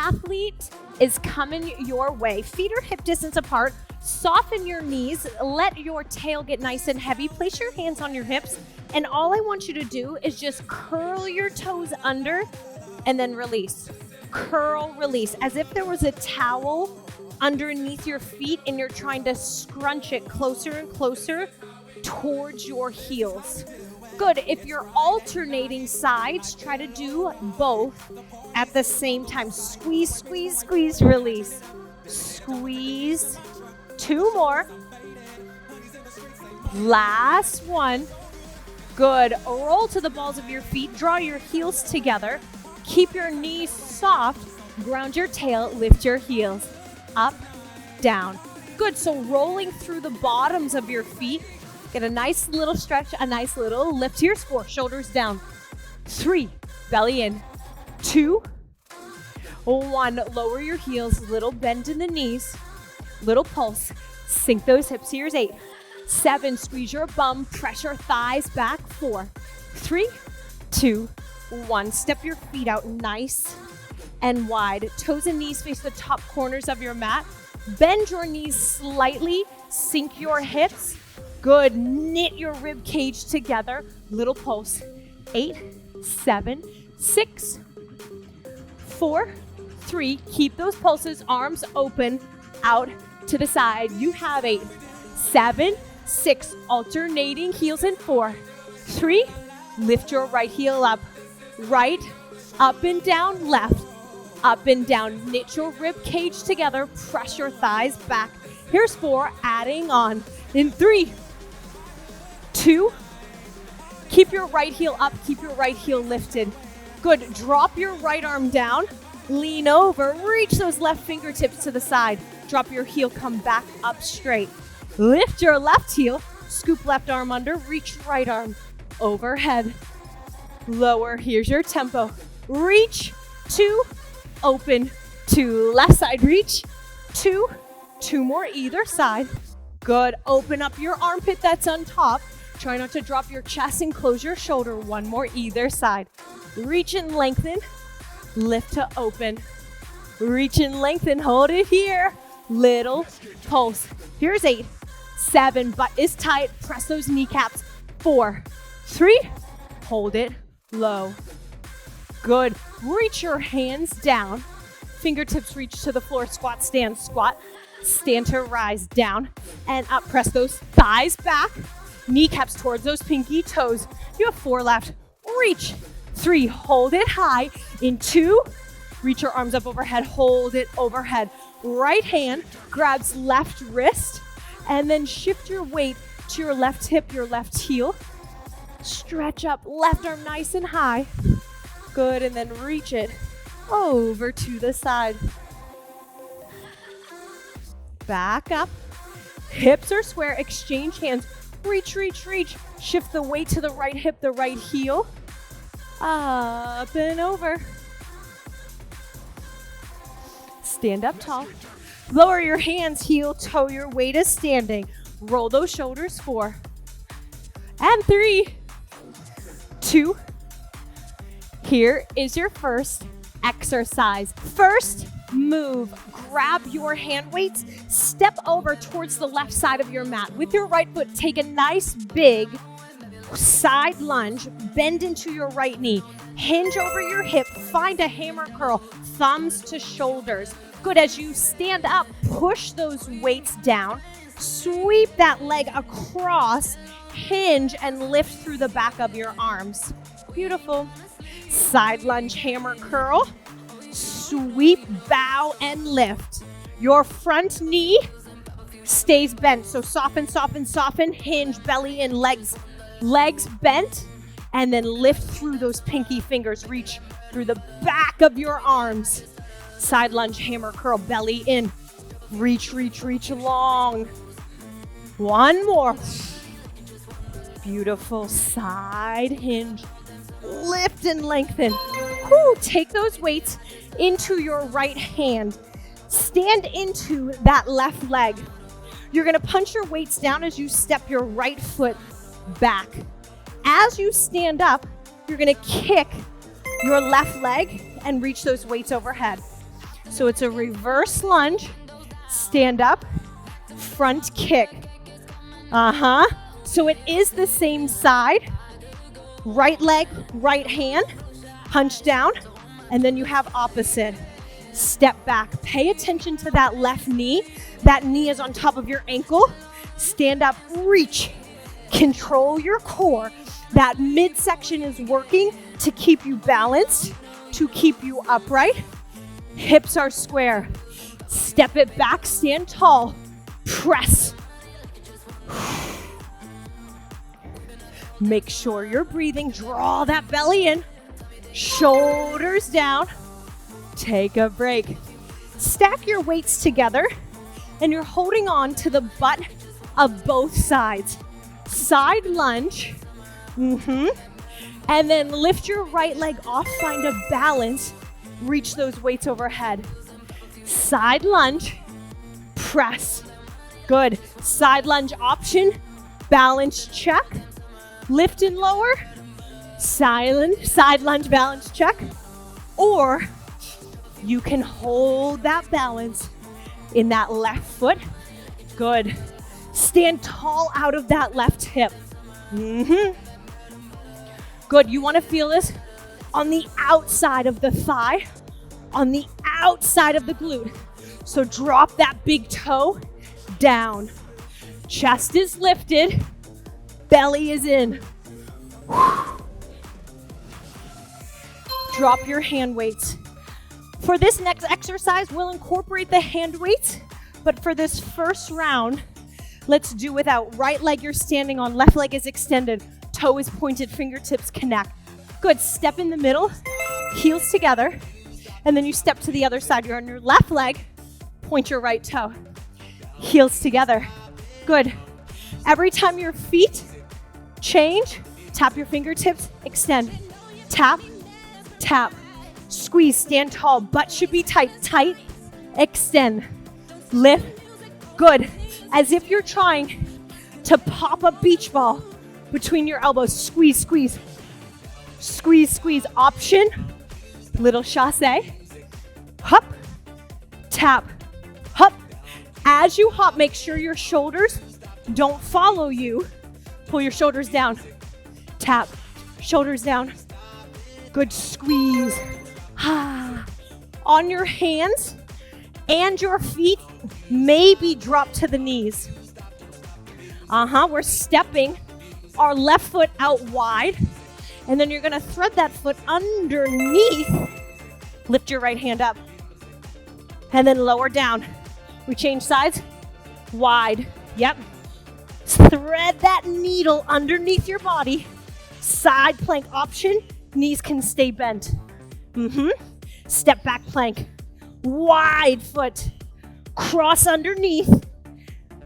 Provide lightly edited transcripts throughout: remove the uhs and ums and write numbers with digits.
athlete is coming your way. Feet are hip distance apart. Soften your knees. Let your tail get nice and heavy. Place your hands on your hips. And all I want you to do is just curl your toes under and then release. Curl, release, as if there was a towel underneath your feet and you're trying to scrunch it closer and closer towards your heels. Good. If you're alternating sides, try to do both at the same time. Squeeze, squeeze, squeeze, release. Squeeze. 2 more. Last one. Good. Roll to the balls of your feet. Draw your heels together. Keep your knees soft. Ground your tail. Lift your heels. Up, down. Good. So rolling through the bottoms of your feet. Get a nice little stretch, a nice little lift. Here's 4. Shoulders down. 3. Belly in. 2. 1. Lower your heels. Little bend in the knees. Little pulse. Sink those hips. Here's 8. 7. Squeeze your bum. Press your thighs back. 4. 3. 2. 1. Step your feet out nice and wide. Toes and knees face the top corners of your mat. Bend your knees slightly. Sink your hips. Good. Knit your rib cage together. Little pulse. 8, 7, 6, 4, 3. Keep those pulses. Arms open out to the side. You have 8, 7, 6. Alternating heels in 4, 3. Lift your right heel up. Right, up and down, left, up and down. Knit your rib cage together. Press your thighs back. Here's 4. Adding on. In 3, 2. Keep your right heel up. Keep your right heel lifted. Good. Drop your right arm down. Lean over. Reach those left fingertips to the side. Drop your heel. Come back up straight. Lift your left heel. Scoop left arm under. Reach right arm overhead. Lower. Here's your tempo. Reach. 2. Open. 2. Left side. Reach. 2. 2 more either side. Good. Open up your armpit that's on top. Try not to drop your chest and close your shoulder. 1 more either side. Reach and lengthen. Lift to open. Reach and lengthen. Hold it here. Little pulse. Here's 8, 7. Butt is tight. Press those kneecaps. 4, 3. Hold it low. Good. Reach your hands down. Fingertips reach to the floor. Squat, stand, squat. Stand to rise, down and up. Press those thighs back. Kneecaps towards those pinky toes. You have 4 left. Reach. 3. Hold it high. In 2. Reach your arms up overhead. Hold it overhead. Right hand grabs left wrist. And then shift your weight to your left hip, your left heel. Stretch up. Left arm nice and high. Good. And then reach it over to the side. Back up. Hips are square. Exchange hands. Reach, reach, reach. Shift the weight to the right hip, the right heel. Up and over. Stand up tall. Lower your hands, heel, toe your way to standing. Roll those shoulders. 4 and 3, 2. Here is your first exercise. First move, grab your hand weights, step over towards the left side of your mat. With your right foot, take a nice big side lunge, bend into your right knee, hinge over your hip, find a hammer curl, thumbs to shoulders. Good. As you stand up, push those weights down, sweep that leg across, hinge and lift through the back of your arms. Beautiful. Side lunge, hammer curl. Sweep, bow, and lift. Your front knee stays bent. So soften, soften, soften. Hinge, belly in, legs bent. And then lift through those pinky fingers. Reach through the back of your arms. Side lunge, hammer curl, belly in. Reach, reach, reach long. 1 more. Beautiful. Side hinge. Lift and lengthen. Whew. Take those weights into your right hand. Stand into that left leg. You're going to punch your weights down as you step your right foot back. As you stand up, you're going to kick your left leg and reach those weights overhead. So it's a reverse lunge, stand up, front kick. So it is the same side. Right leg, right hand, punch down, and then you have opposite. Step back. Pay attention to that left knee. That knee is on top of your ankle. Stand up, reach. Control your core. That midsection is working to keep you balanced, to keep you upright. Hips are square. Step it back, stand tall. Press. Make sure you're breathing. Draw that belly in. Shoulders down. Take a break. Stack your weights together and you're holding on to the butt of both sides. Side lunge. And then lift your right leg off, find a balance. Reach those weights overhead. Side lunge. Press. Good. Side lunge option. Balance check. Lift and lower. Side lunge balance check. Or you can hold that balance in that left foot. Good. Stand tall out of that left hip. Good. You want to feel this on the outside of the thigh, on the outside of the glute. So drop that big toe down. Chest is lifted. Belly is in. Drop your hand weights. For this next exercise, we'll incorporate the hand weights, but for this first round, let's do without. Right leg you're standing on, left leg is extended, toe is pointed, fingertips connect. Good, step in the middle, heels together, and then you step to the other side. You're on your left leg, point your right toe, heels together. Good. Every time your feet change, tap your fingertips, extend, tap, tap. Squeeze, stand tall, butt should be tight, tight, extend, lift, good. As if you're trying to pop a beach ball between your elbows, squeeze, squeeze, squeeze, squeeze, option, little chassé, hop, tap, hop. As you hop, make sure your shoulders don't follow you, pull your shoulders down, tap, shoulders down, good squeeze. On your hands and your feet, maybe drop to the knees. We're stepping our left foot out wide, and then you're gonna thread that foot underneath. Lift your right hand up, and then lower down. We change sides, wide, yep. Thread that needle underneath your body. Side plank option, knees can stay bent. Step back plank, wide foot, cross underneath,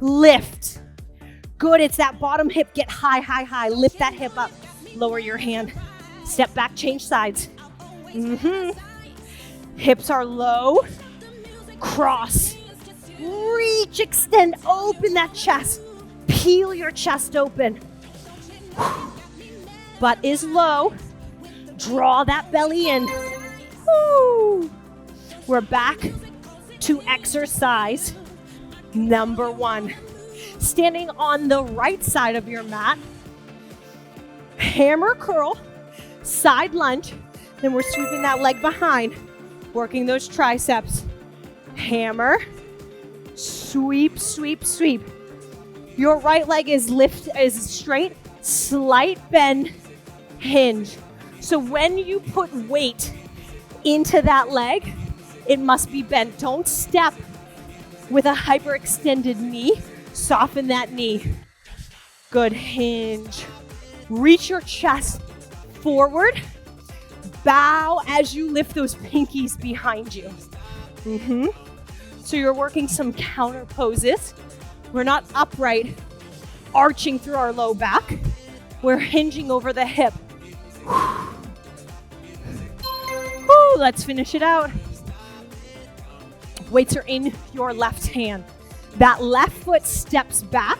lift. Good, it's that bottom hip, get high, high, high. Lift that hip up, lower your hand. Step back, change sides. Hips are low, cross, reach, extend, open that chest. Peel your chest open. Butt is low, draw that belly in. Woo. We're back to exercise number 1. Standing on the right side of your mat, hammer curl, side lunge, then we're sweeping that leg behind, working those triceps. Hammer, sweep, sweep, sweep. Your right leg is straight, slight bend, hinge. So when you put weight into that leg, it must be bent. Don't step with a hyperextended knee. Soften that knee. Good, hinge. Reach your chest forward. Bow as you lift those pinkies behind you. So you're working some counter poses. We're not upright, arching through our low back. We're hinging over the hip. Let's finish it out. Weights are in your left hand. That left foot steps back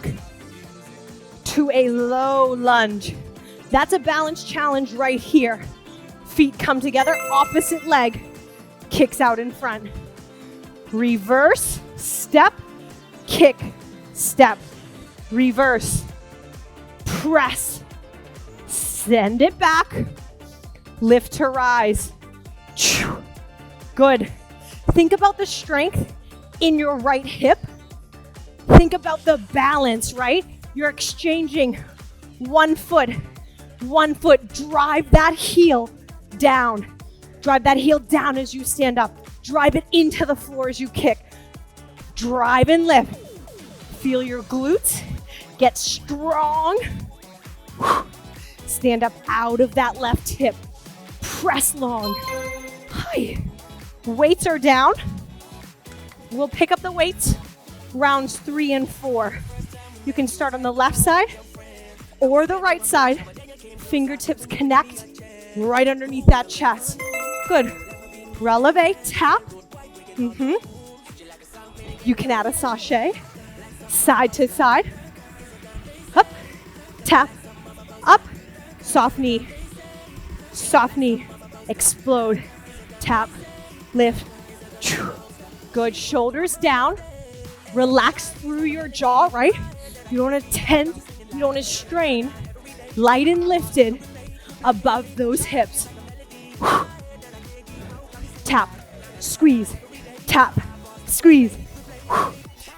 to a low lunge. That's a balance challenge right here. Feet come together, opposite leg kicks out in front. reverse, step, kick, step, reverse, press, send it back, lift to rise. Good. Think about the strength in your right hip. Think about the balance, right? You're exchanging one foot, drive that heel down. Drive that heel down as you stand up. Drive it into the floor as you kick. Drive and lift. Feel your glutes. Get strong. Stand up out of that left hip. Press long. Hi. Weights are down. We'll pick up the weights rounds 3 and 4. You can start on the left side or the right side. Fingertips connect right underneath that chest. Good. Releve, tap. You can add a sachet. Side to side. Up, tap, up. Soft knee, explode, tap, lift. Good, shoulders down. Relax through your jaw, right? You don't want to tense, you don't want to strain. Light and lifted above those hips. Tap, squeeze, tap, squeeze.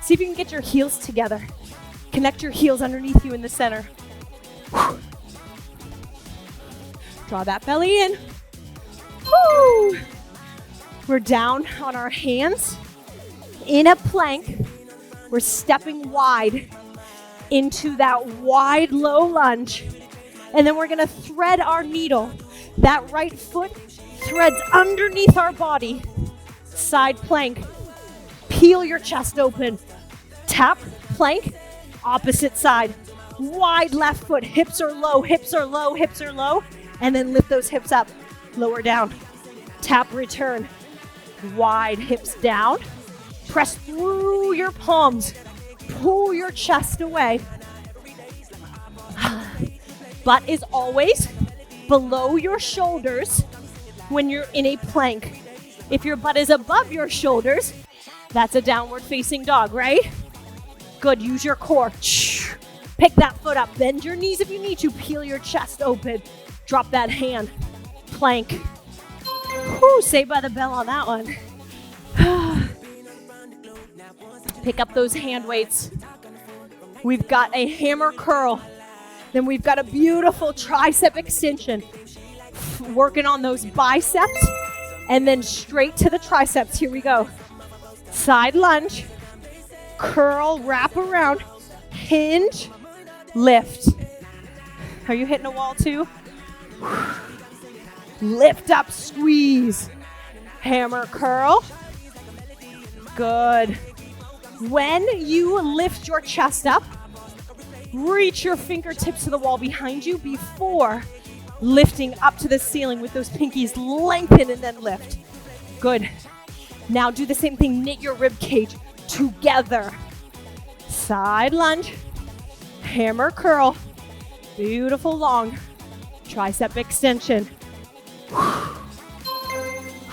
See if you can get your heels together. Connect your heels underneath you in the center. Draw that belly in. Woo! We're down on our hands in a plank. We're stepping wide into that wide low lunge. And then we're gonna thread our needle. That right foot threads underneath our body. Side plank. Peel your chest open. Tap, plank, opposite side. Wide left foot, hips are low, hips are low, hips are low. And then lift those hips up, lower down. Tap, return. Wide hips down. Press through your palms. Pull your chest away. Butt is always below your shoulders when you're in a plank. If your butt is above your shoulders, that's a downward facing dog, right? Good, use your core. Pick that foot up, bend your knees if you need to, peel your chest open. Drop that hand, plank. Whew, saved by the bell on that one. Pick up those hand weights. We've got a hammer curl. Then we've got a beautiful tricep extension. Working on those biceps and then straight to the triceps. Here we go. Side lunge, curl, wrap around, hinge, lift. Are you hitting a wall too? Lift up, squeeze. Hammer curl. Good. When you lift your chest up, reach your fingertips to the wall behind you before lifting up to the ceiling with those pinkies. Lengthen and then lift. Good. Now do the same thing. Knit your rib cage together. Side lunge. Hammer curl. Beautiful long. Tricep extension.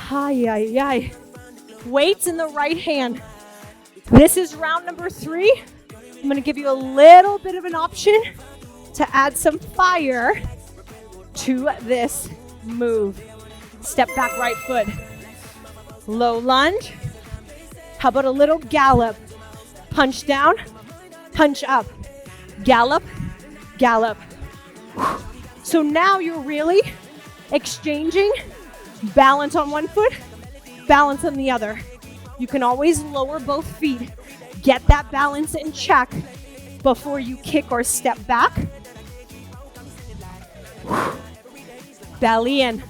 Hi. Weights in the right hand. This is round number 3. I'm going to give you a little bit of an option to add some fire to this move. Step back right foot. Low lunge. How about a little gallop? Punch down, punch up. Gallop, gallop. So now you're really exchanging balance on one foot, balance on the other. You can always lower both feet. Get that balance in check before you kick or step back. Belly in.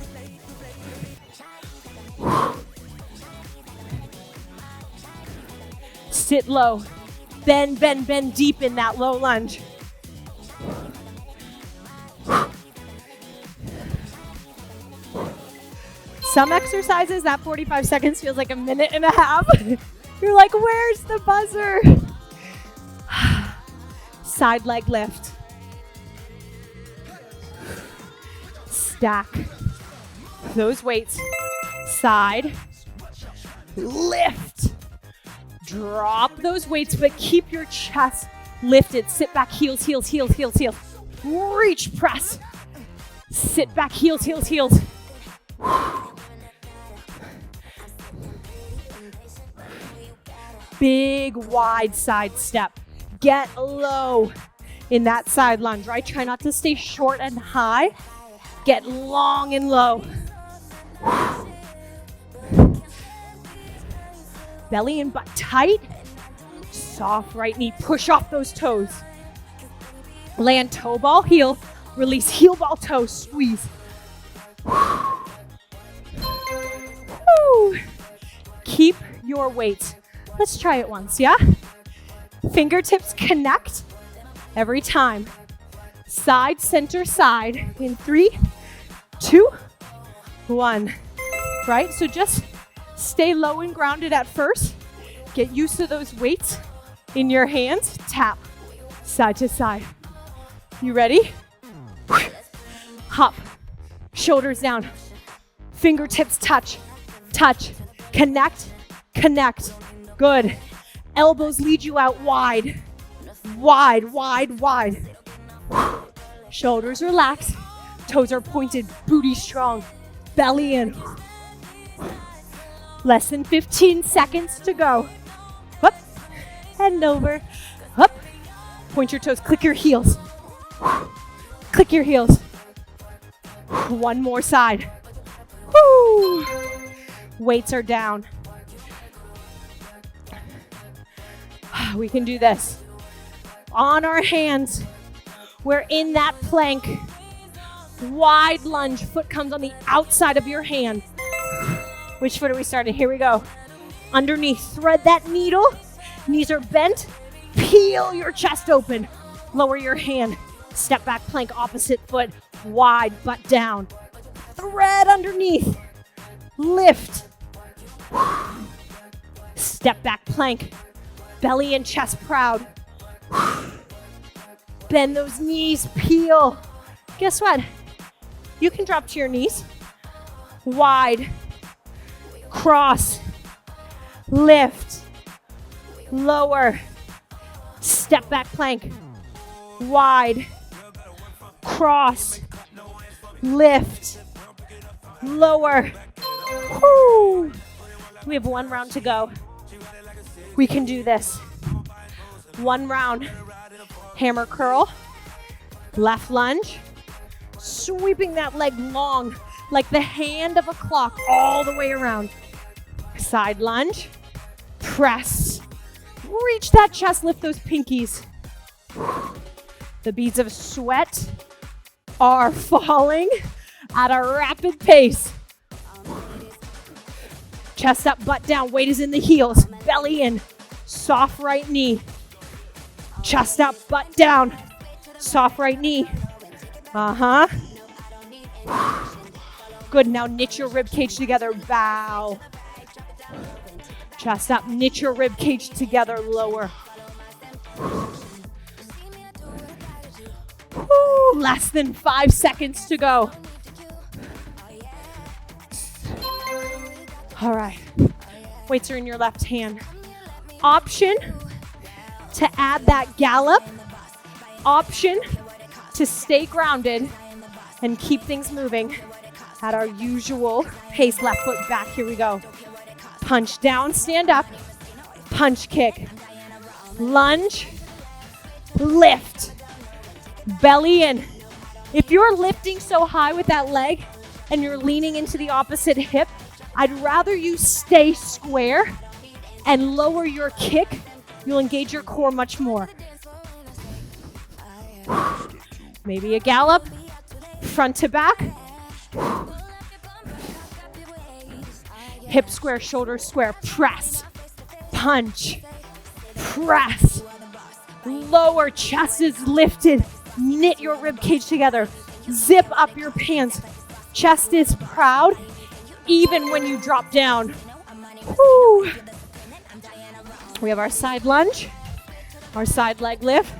Sit low. Bend, bend, bend deep in that low lunge. Some exercises, that 45 seconds feels like a minute and a half. You're like, where's the buzzer? Side leg lift. Stack those weights. Side, lift. Drop those weights, but keep your chest lifted. Sit back, heels, heels, heels, heels, heels. Reach, press. Sit back, heels, heels, heels. Big wide side step. Get low in that side lunge, right? Try not to stay short and high. Get long and low. Belly and butt tight. Soft right knee. Push off those toes. Land toe ball, heel. Release heel ball, toe. Squeeze. Woo. Keep your weight. Let's try it once, yeah? Fingertips connect every time. Side, center, side. In 3, 2, 1. Right? So just stay low and grounded at first. Get used to those weights in your hands. Tap side to side. You ready? Hop. Shoulders down. Fingertips touch. Touch. Connect. Connect. Good. Elbows lead you out wide. Wide, wide, wide. Shoulders relaxed. Toes are pointed. Booty strong. Belly in. Less than 15 seconds to go. Up and over. Up. Point your toes. Click your heels. Click your heels. One more side. Woo. Weights are down. We can do this. On our hands, we're in that plank. Wide lunge. Foot comes on the outside of your hand. Which foot are we starting? Here we go. Underneath, thread that needle. Knees are bent. Peel your chest open. Lower your hand. Step back plank, opposite foot. Wide, butt down. Thread underneath. Lift. Step back plank. Belly and chest proud. Bend those knees, peel. Guess what? You can drop to your knees. Wide. Cross. Lift. Lower. Step back plank. Wide. Cross. Lift. Lower. Woo. We have one round to go. We can do this. One round. Hammer curl. Left lunge. Sweeping that leg long like the hand of a clock all the way around. Side lunge. Press. Reach that chest, lift those pinkies. The beads of sweat are falling at a rapid pace. Chest up, butt down, weight is in the heels, belly in, soft right knee. Chest up, butt down, soft right knee. Good, now knit your rib cage together, bow. Chest up, knit your rib cage together, lower. Woo, less than 5 seconds to go. All right, weights are in your left hand. Option to add that gallop. Option to stay grounded and keep things moving at our usual pace. Left foot back, here we go. Punch down, stand up, punch kick, lunge, lift, belly in. If you're lifting so high with that leg and you're leaning into the opposite hip, I'd rather you stay square and lower your kick. You'll engage your core much more. Maybe a gallop, front to back. Hip square, shoulder square, press, punch, press. Lower, chest is lifted. Knit your rib cage together. Zip up your pants. Chest is proud, even when you drop down. Woo. We have our side lunge, our side leg lift,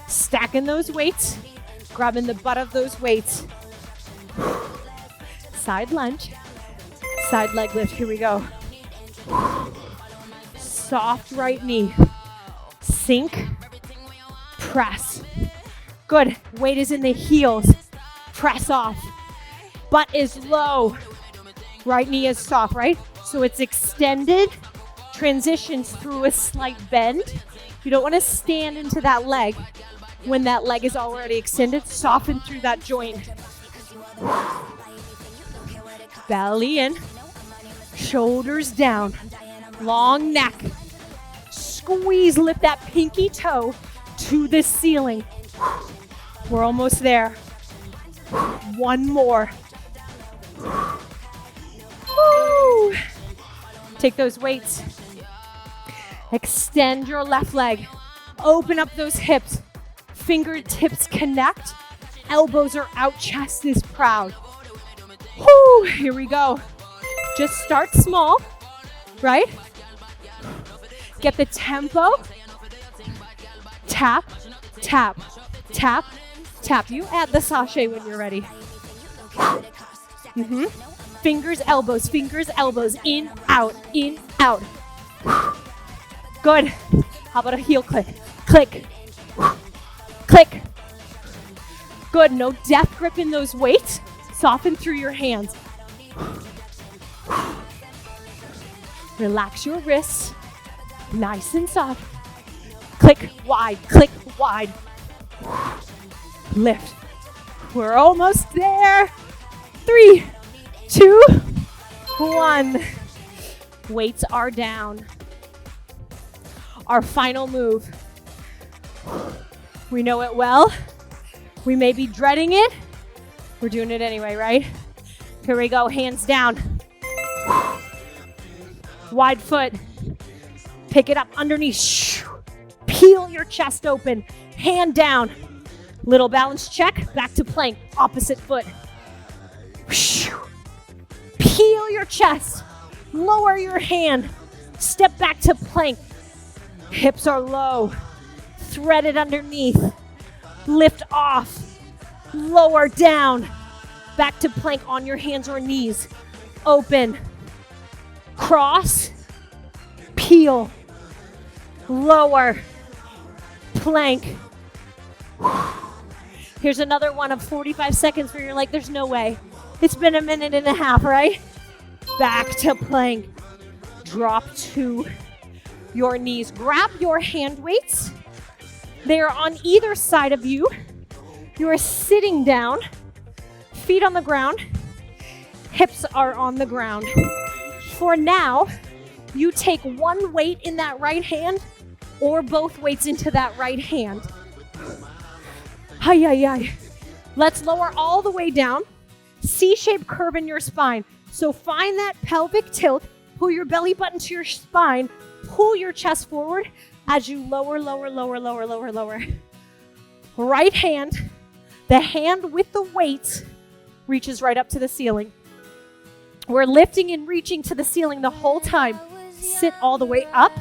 stacking those weights, grabbing the butt of those weights. Side lunge, side leg lift, here we go. Soft right knee. Sink, press. Good. Weight is in the heels. Press off. Butt is low. Right knee is soft, right? So it's extended, transitions through a slight bend. You don't want to stand into that leg when that leg is already extended. Soften through that joint. Belly in, shoulders down, long neck. Squeeze, lift that pinky toe to the ceiling. We're almost there. One more. Woo. Take those weights. Extend your left leg. Open up those hips. Fingertips connect. Elbows are out, chest is proud. Woo. Here we go. Just start small, right? Get the tempo. Tap, tap, tap, tap. You add the sachet when you're ready. Fingers, elbows, in, out, in, out. Good. How about a heel click? Click, click. Good, no death grip in those weights. Soften through your hands. Relax your wrists. Nice and soft. Click wide, click wide. Lift. We're almost there. 3, 2, 1. Weights are down. Our final move. We know it well. We may be dreading it. We're doing it anyway, right? Here we go, hands down. Wide foot. Pick it up underneath. Peel your chest open. Hand down. Little balance check. Back to plank. Opposite foot. Peel your chest. Lower your hand. Step back to plank. Hips are low. Thread it underneath. Lift off. Lower down. Back to plank on your hands or knees. Open. Cross. Peel. Lower. Plank. Here's another one of 45 seconds where you're like, there's no way. It's been a minute and a half, right? Back to plank. Drop to your knees. Grab your hand weights. They are on either side of you. You are sitting down, feet on the ground, hips are on the ground. For now, you take one weight in that right hand or both weights into that right hand. Hi, hi, hi. Let's lower all the way down. C-shaped curve in your spine. So find that pelvic tilt, pull your belly button to your spine, pull your chest forward as you lower, lower, lower, lower, lower, lower. Right hand, the hand with the weights reaches right up to the ceiling. We're lifting and reaching to the ceiling the whole time. Sit all the way up,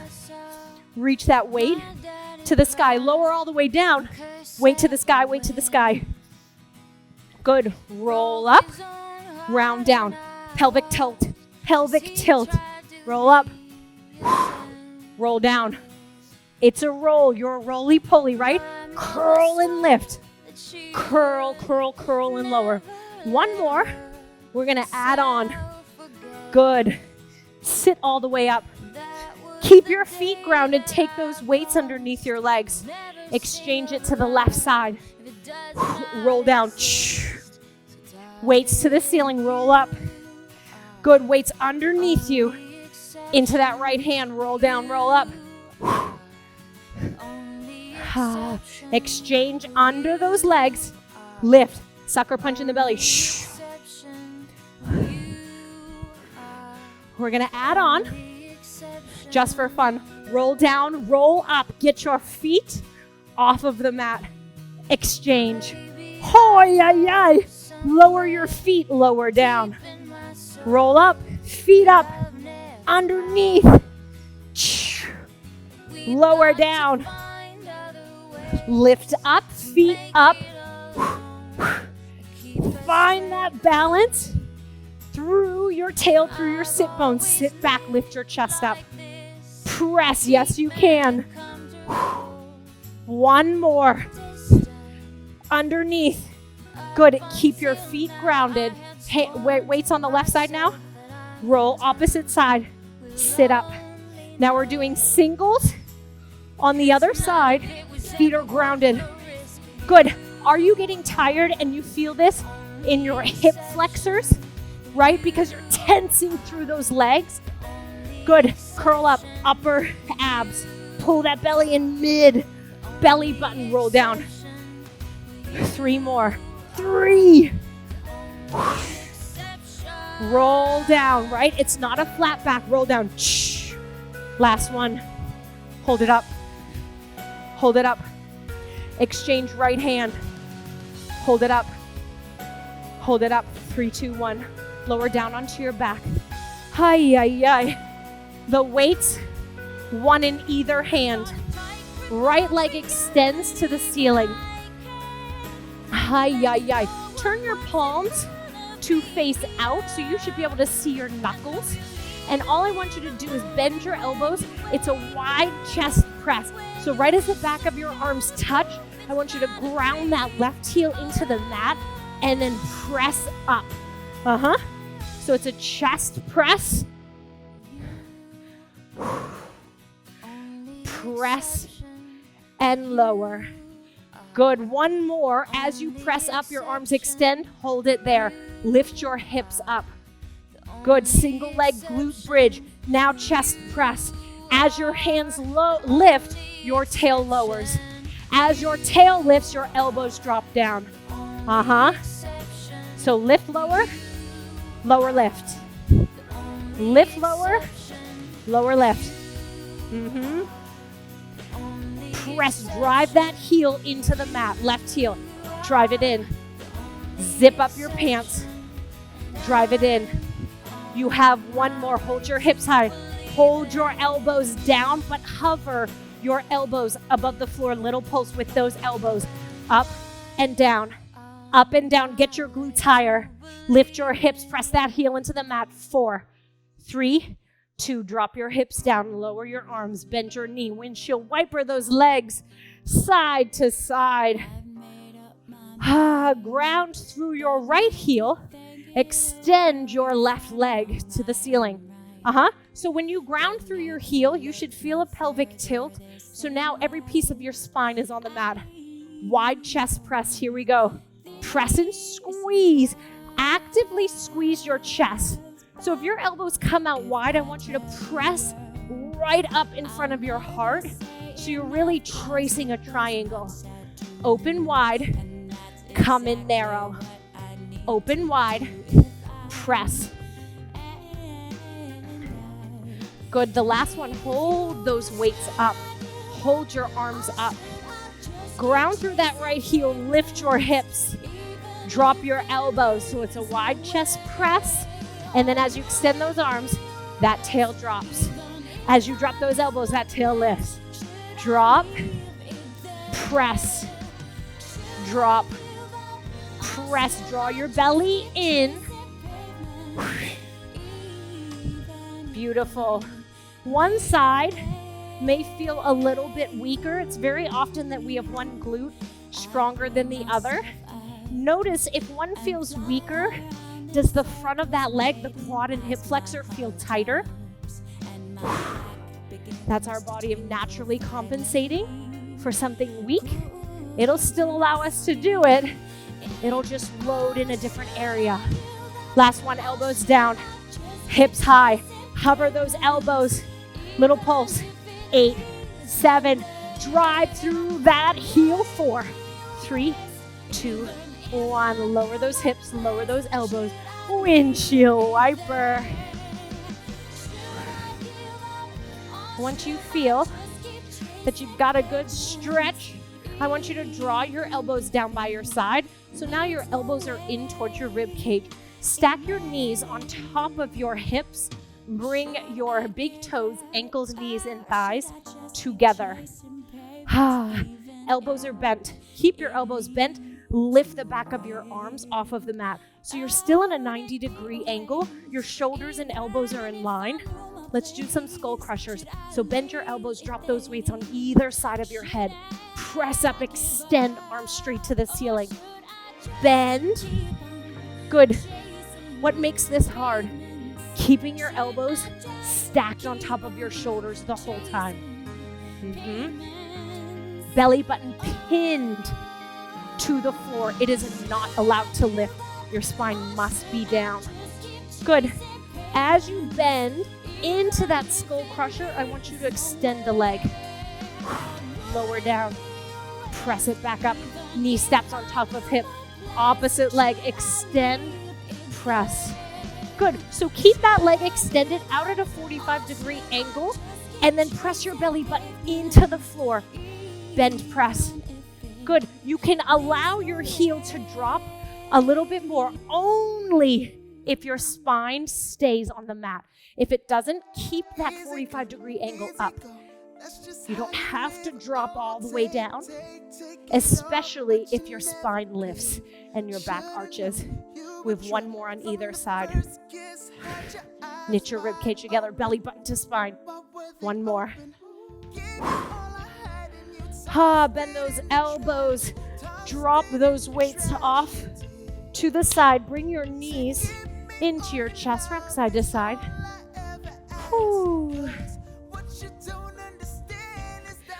reach that weight to the sky, lower all the way down, weight to the sky, weight to the sky. Good, roll up, round down, pelvic tilt, roll up, roll down. It's a roll, you're a roly-poly, right? Curl and lift, curl, curl, curl and lower. One more, we're gonna add on. Good, sit all the way up. Keep your feet grounded, take those weights underneath your legs. Exchange it to the left side. Roll down. Weights to the ceiling, roll up. Good, weights underneath you. Into that right hand, roll down, roll up. Exchange under those legs. Lift, sucker punch in the belly. We're gonna add on, just for fun. Roll down, roll up. Get your feet off of the mat. Exchange. Hoy, ay, ay. Lower your feet, lower down. Roll up, feet up, underneath. Lower down. Lift up, feet up. Find that balance through your tail, through your sit bones. Sit back, lift your chest up. Press, yes you can. One more. Underneath. Good, keep your feet grounded. Hey, weights on the left side now. Roll opposite side, sit up. Now we're doing singles on the other side. Feet are grounded. Good, are you getting tired and you feel this in your hip flexors, right? Because you're tensing through those legs. Good, curl up, upper abs. Pull that belly in mid, belly button, roll down. 3 more, 3. Roll down, right? It's not a flat back, roll down. Last one, hold it up, hold it up. Exchange right hand, hold it up, hold it up. 3, 2, 1, lower down onto your back. Hi, hi, hi. The weights, one in either hand. Right leg extends to the ceiling. Hi, hi, hi. Turn your palms to face out, so you should be able to see your knuckles. And all I want you to do is bend your elbows. It's a wide chest press. So right as the back of your arms touch, I want you to ground that left heel into the mat and then press up. So it's a chest press. Press and lower. Good, one more. As you press up, your arms extend, hold it there. Lift your hips up. Good, single leg glute bridge. Now chest press. As your hands lift, your tail lowers. As your tail lifts, your elbows drop down. So lift lower, lower lift. Lift lower, lower lift. Press, drive that heel into the mat. Left heel, drive it in. Zip up your pants, drive it in. You have one more. Hold your hips high. Hold your elbows down, but hover your elbows above the floor. Little pulse with those elbows. Up and down. Up and down. Get your glutes higher. Lift your hips. Press that heel into the mat. 4, 3, 2. Drop your hips down. Lower your arms. Bend your knee. Windshield wiper those legs side to side. Ground through your right heel. Extend your left leg to the ceiling. So when you ground through your heel, you should feel a pelvic tilt. So now every piece of your spine is on the mat. Wide chest press. Here we go. Press and squeeze. Actively squeeze your chest. So if your elbows come out wide, I want you to press right up in front of your heart. So you're really tracing a triangle. Open wide, come in narrow. Open wide, press. Good, the last one, hold those weights up. Hold your arms up. Ground through that right heel, lift your hips. Drop your elbows, so it's a wide chest press. And then as you extend those arms, that tail drops. As you drop those elbows, that tail lifts. Drop, press, drop, press. Draw your belly in. Beautiful. One side may feel a little bit weaker. It's very often that we have one glute stronger than the other. Notice if one feels weaker, does the front of that leg, the quad and hip flexor, feel tighter? That's our body naturally compensating for something weak. It'll still allow us to do it. It'll just load in a different area. Last one, elbows down, hips high. Hover those elbows. Little pulse. 8, 7. Drive through that heel. 4, 3, 2, 1. Lower those hips, lower those elbows. Windshield wiper. Once you feel that you've got a good stretch, I want you to draw your elbows down by your side. So now your elbows are in towards your rib cage. Stack your knees on top of your hips. Bring your big toes, ankles, knees, and thighs together. Elbows are bent. Keep your elbows bent. Lift the back of your arms off of the mat. So you're still in a 90-degree angle. Your shoulders and elbows are in line. Let's do some skull crushers. So bend your elbows, drop those weights on either side of your head. Press up, extend, arms straight to the ceiling. Bend. Good. What makes this hard? Keeping your elbows stacked on top of your shoulders the whole time. Belly button pinned to the floor. It is not allowed to lift. Your spine must be down. Good. As you bend into that skull crusher, I want you to extend the leg. Lower down. Press it back up. Knee steps on top of hip. Opposite leg. Extend. Press. Good. So keep that leg extended out at a 45-degree angle, and then press your belly button into the floor. Bend, press. Good. You can allow your heel to drop a little bit more only if your spine stays on the mat. If it doesn't, keep that 45-degree angle up. You don't have to drop all the way down, especially if your spine lifts and your back arches. We have one more on either side. Knit your ribcage together, belly button to spine. One more. Bend those elbows. Drop those weights off to the side. Bring your knees into your chest, rock side to side. Whew.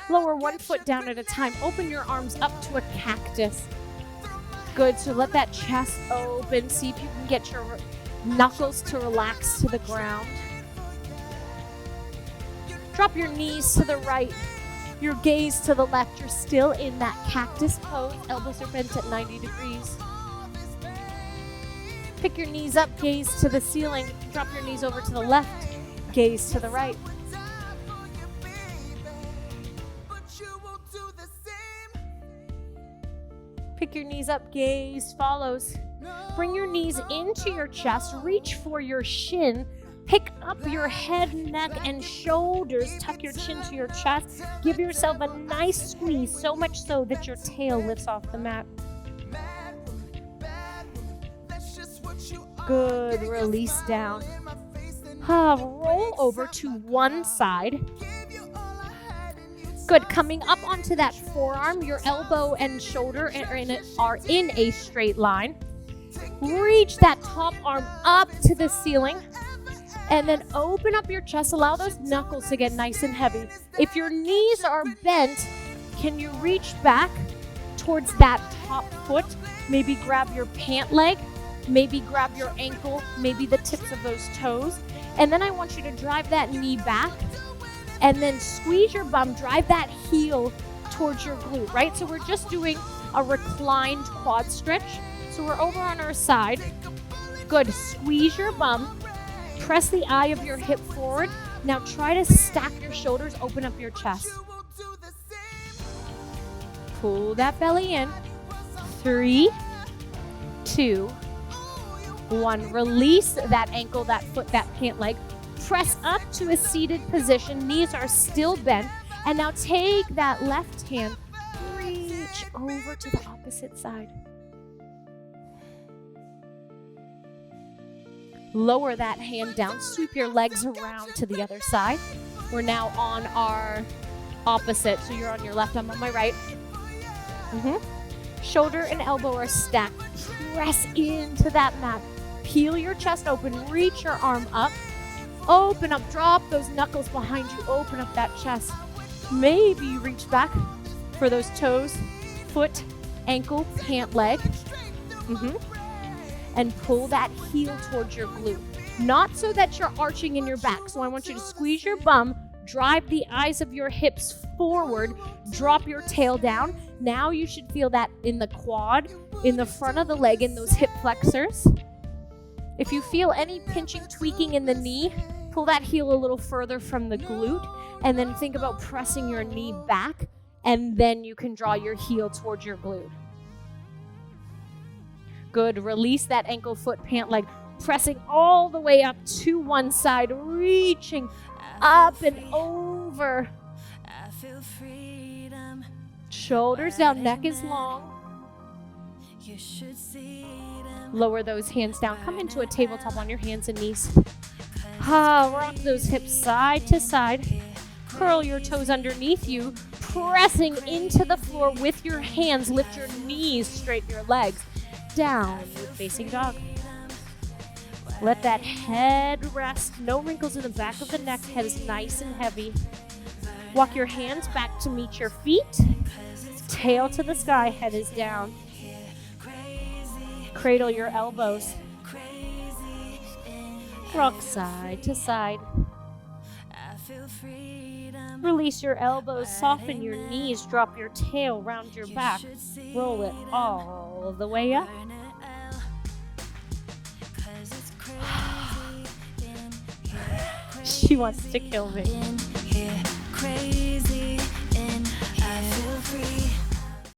Lower one foot down at a time. Open your arms up to a cactus. Good, so let that chest open. See if you can get your knuckles to relax to the ground. Drop your knees to the right, your gaze to the left. You're still in that cactus pose. Elbows are bent at 90 degrees. Pick your knees up, gaze to the ceiling. Drop your knees over to the left, gaze to the right. Pick your knees up, gaze follows. Bring your knees into your chest, reach for your shin. Pick up your head, neck, and shoulders. Tuck your chin to your chest. Give yourself a nice squeeze, so much so that your tail lifts off the mat. Good, release down. Roll over to one side. Good, coming up onto that forearm, your elbow and shoulder are in a straight line. Reach that top arm up to the ceiling, and then open up your chest. Allow those knuckles to get nice and heavy. If your knees are bent, can you reach back towards that top foot? Maybe grab your pant leg, maybe grab your ankle, maybe the tips of those toes. And then I want you to drive that knee back, and then squeeze your bum, drive that heel towards your glute, right? So we're just doing a reclined quad stretch. So we're over on our side. Good, squeeze your bum, press the eye of your hip forward. Now try to stack your shoulders, open up your chest. Pull that belly in. 3, 2, 1. Release that ankle, that foot, that pant leg. Press up to a seated position. Knees are still bent. And now take that left hand, reach over to the opposite side. Lower that hand down. Sweep your legs around to the other side. We're now on our opposite. So you're on your left, I'm on my right. Shoulder and elbow are stacked. Press into that mat. Peel your chest open. Reach your arm up. Open up. Drop those knuckles behind you. Open up that chest. Maybe you reach back for those toes, foot, ankle, pant leg. And pull that heel towards your glute. Not so that you're arching in your back. So I want you to squeeze your bum, drive the eyes of your hips forward, drop your tail down. Now you should feel that in the quad, in the front of the leg, in those hip flexors. If you feel any pinching, tweaking in the knee, pull that heel a little further from the glute, and then think about pressing your knee back, and then you can draw your heel towards your glute. Good. Release that ankle, foot, pant leg, pressing all the way up to one side, reaching up and over. Shoulders down, neck is long. Lower those hands down. Come into a tabletop on your hands and knees. Rock those hips side to side. Curl your toes underneath you, pressing into the floor with your hands. Lift your knees, straighten your legs. Down with facing dog. Let that head rest. No wrinkles in the back of the neck. Head is nice and heavy. Walk your hands back to meet your feet. Tail to the sky, head is down. Cradle your elbows. Rock side to side. Release your elbows, soften your knees, drop your tail, round your back. Roll it all the way up. She wants to kill me.